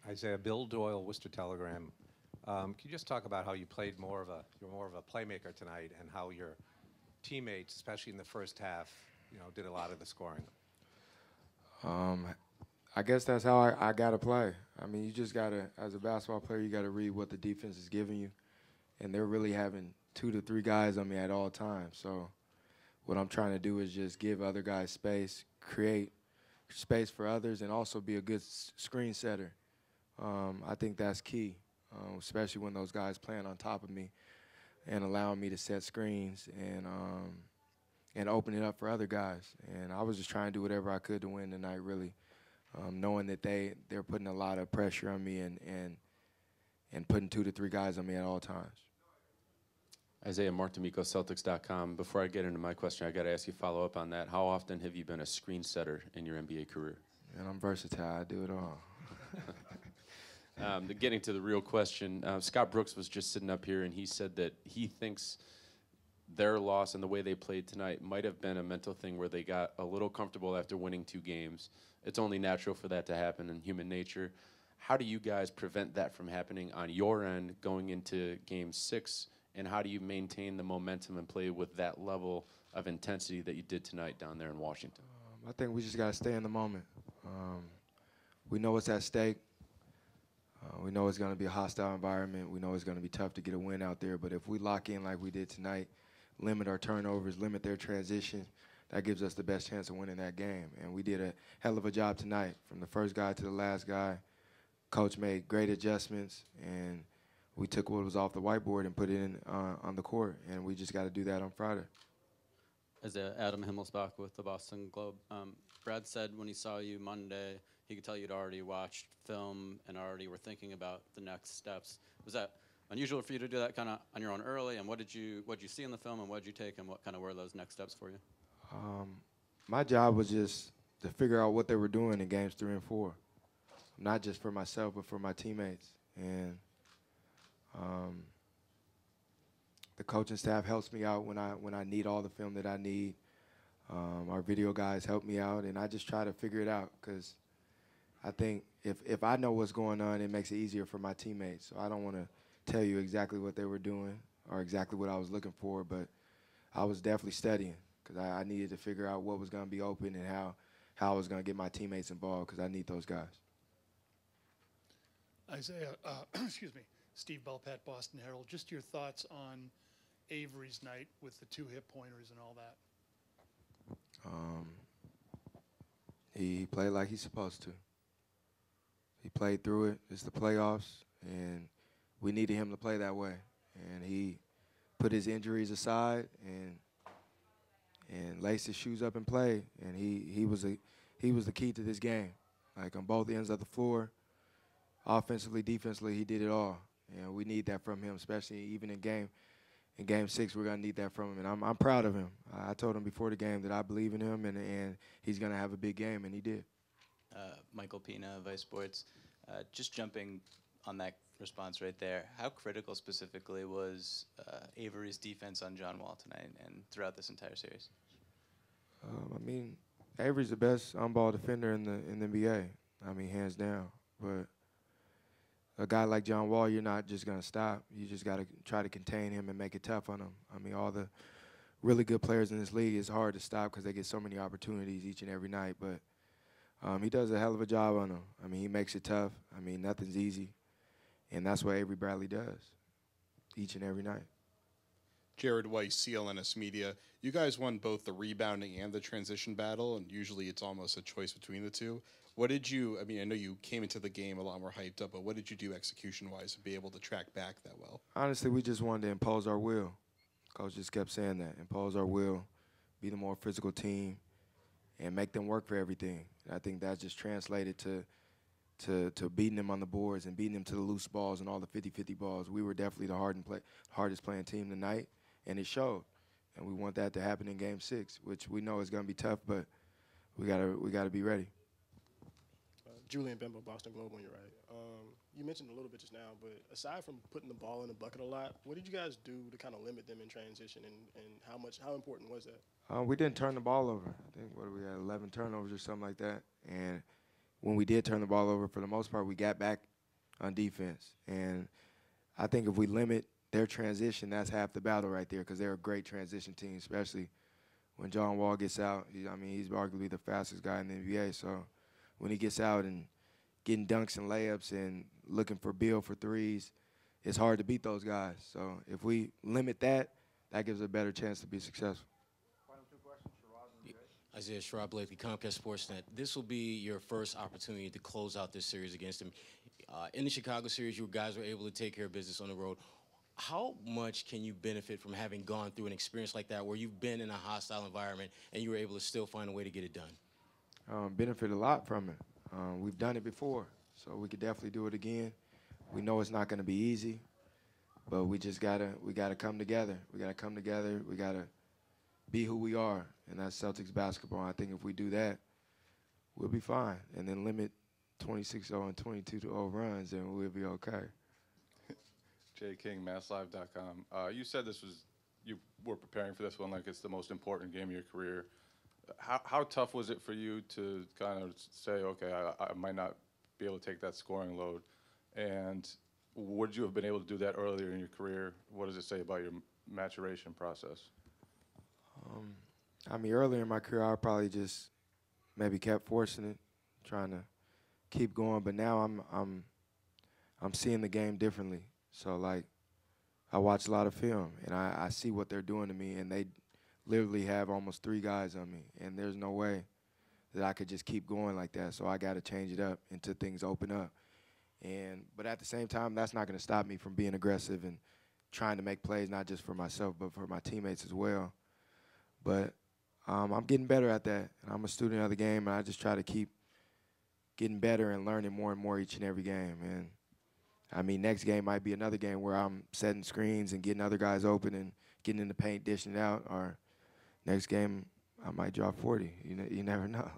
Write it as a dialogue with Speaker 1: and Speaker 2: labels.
Speaker 1: Isaiah, Bill Doyle, Worcester Telegram. Can you just talk about how you played you're more of a playmaker tonight, and how your teammates, especially in the first half, did a lot of the scoring?
Speaker 2: I guess that's how I got to play. I mean, you just got to, as a basketball player, you got to read what the defense is giving you. And they're really having 2 to 3 guys on me at all times. So what I'm trying to do is just give other guys space, create space for others, and also be a good screen setter. I think that's key, especially when those guys playing on top of me and allowing me to set screens and open it up for other guys. And I was just trying to do whatever I could to win tonight, really, knowing that they're putting a lot of pressure on me and putting 2 to 3 guys on me at all times.
Speaker 3: Isaiah, Mark D'Amico, Celtics.com. Before I get into my question, I got to ask you follow up on that. How often have you been a screen setter in your NBA career?
Speaker 2: And I'm versatile. I do it all.
Speaker 3: Getting to the real question, Scott Brooks was just sitting up here, and he said that he thinks their loss and the way they played tonight might have been a mental thing where they got a little comfortable after winning 2 games. It's only natural for that to happen in human nature. How do you guys prevent that from happening on your end going into Game 6? And how do you maintain the momentum and play with that level of intensity that you did tonight down there in Washington?
Speaker 2: I think we just got to stay in the moment. We know what's at stake. We know it's going to be a hostile environment. We know it's going to be tough to get a win out there. But if we lock in like we did tonight, limit our turnovers, limit their transition, that gives us the best chance of winning that game. And we did a hell of a job tonight, from the first guy to the last guy. Coach made great adjustments, and we took what was off the whiteboard and put it in on the court, and we just got to do that on Friday.
Speaker 4: As Adam Himmelsbach with the Boston Globe, Brad said when he saw you Monday, he could tell you'd already watched film and already were thinking about the next steps. Was that unusual for you to do that kind of on your own early? And what did you see in the film, and what did you take, and what kind of were those next steps for you?
Speaker 2: My job was just to figure out what they were doing in games 3 and 4, not just for myself but for my teammates. And the coaching staff helps me out when I need all the film that I need. Our video guys help me out, and I just try to figure it out, because I think if I know what's going on, it makes it easier for my teammates. So I don't want to tell you exactly what they were doing or exactly what I was looking for, but I was definitely studying, because I needed to figure out what was going to be open and how I was going to get my teammates involved, because I need those guys.
Speaker 5: Isaiah, excuse me, Steve Belpat, Boston Herald. Just your thoughts on Avery's night with the 2 hit pointers and all that.
Speaker 2: He played like he's supposed to. He played through it. It's the playoffs, and we needed him to play that way. And he put his injuries aside and laced his shoes up and played. And he was the key to this game. Like, on both ends of the floor, offensively, defensively, he did it all. And we need that from him, especially even in Game 6, we're going to need that from him. And I'm proud of him. I told him before the game that I believe in him, and he's going to have a big game, and he did.
Speaker 6: Michael Pina, Vice Sports. Just jumping on that response right there, how critical specifically was Avery's defense on John Wall tonight and throughout this entire series?
Speaker 2: I mean, Avery's the best on-ball defender in the NBA. I mean, hands down. But a guy like John Wall, you're not just going to stop. You just got to try to contain him and make it tough on him. I mean, all the really good players in this league, it's hard to stop because they get so many opportunities each and every night. But he does a hell of a job on them. I mean, he makes it tough. I mean, nothing's easy. And that's what Avery Bradley does each and every night.
Speaker 7: Jared Weiss, CLNS Media. You guys won both the rebounding and the transition battle, and usually it's almost a choice between the two. What did you, I mean, I know you came into the game a lot more hyped up, but what did you do execution-wise to be able to track back that well?
Speaker 2: Honestly, we just wanted to impose our will. Coach just kept saying that, impose our will, be the more physical team, and make them work for everything. And I think that just translated to beating them on the boards and beating them to the loose balls and all the 50-50 balls. We were definitely the hardest playing team tonight, and it showed. And we want that to happen in Game 6, which we know is going to be tough, but we gotta be ready.
Speaker 8: Julian Bembo, Boston Globe, when you're right. You mentioned a little bit just now, but aside from putting the ball in the bucket a lot, what did you guys do to kind of limit them in transition, and how important was that?
Speaker 2: We didn't turn the ball over. I think, we had 11 turnovers or something like that. And when we did turn the ball over, for the most part, we got back on defense. And I think if we limit their transition, that's half the battle right there, because they're a great transition team, especially when John Wall gets out. He's arguably the fastest guy in the NBA. So when he gets out and getting dunks and layups and looking for Bill for threes, it's hard to beat those guys. So if we limit that, that gives a better chance to be successful.
Speaker 9: Isaiah Sherrod Blakely, Comcast Sportsnet. This will be your first opportunity to close out this series against him. In the Chicago series, you guys were able to take care of business on the road. How much can you benefit from having gone through an experience like that where you've been in a hostile environment and you were able to still find a way to get it done?
Speaker 2: Benefit a lot from it. We've done it before, so we could definitely do it again. We know it's not going to be easy, but we just gotta come together. We gotta come together. We gotta be who we are, and that's Celtics basketball. I think if we do that, we'll be fine, and then limit 26-0 and 22-0 runs, and we'll be okay.
Speaker 10: Jay King, MassLive.com. You said you were preparing for this one like it's the most important game of your career. How tough was it for you to kind of say, okay, I might not be able to take that scoring load? And would you have been able to do that earlier in your career? What does it say about your maturation process?
Speaker 2: Earlier in my career, I probably just maybe kept forcing it, trying to keep going. But now I'm seeing the game differently. So, like, I watch a lot of film, and I see what they're doing to me, and they literally have almost 3 guys on me, and there's no way that I could just keep going like that. So I got to change it up until things open up. But at the same time, that's not going to stop me from being aggressive and trying to make plays, not just for myself, but for my teammates as well. But I'm getting better at that. And I'm a student of the game, and I just try to keep getting better and learning more and more each and every game. And next game might be another game where I'm setting screens and getting other guys open and getting in the paint, dishing it out. Or next game, I might drop 40. You never know.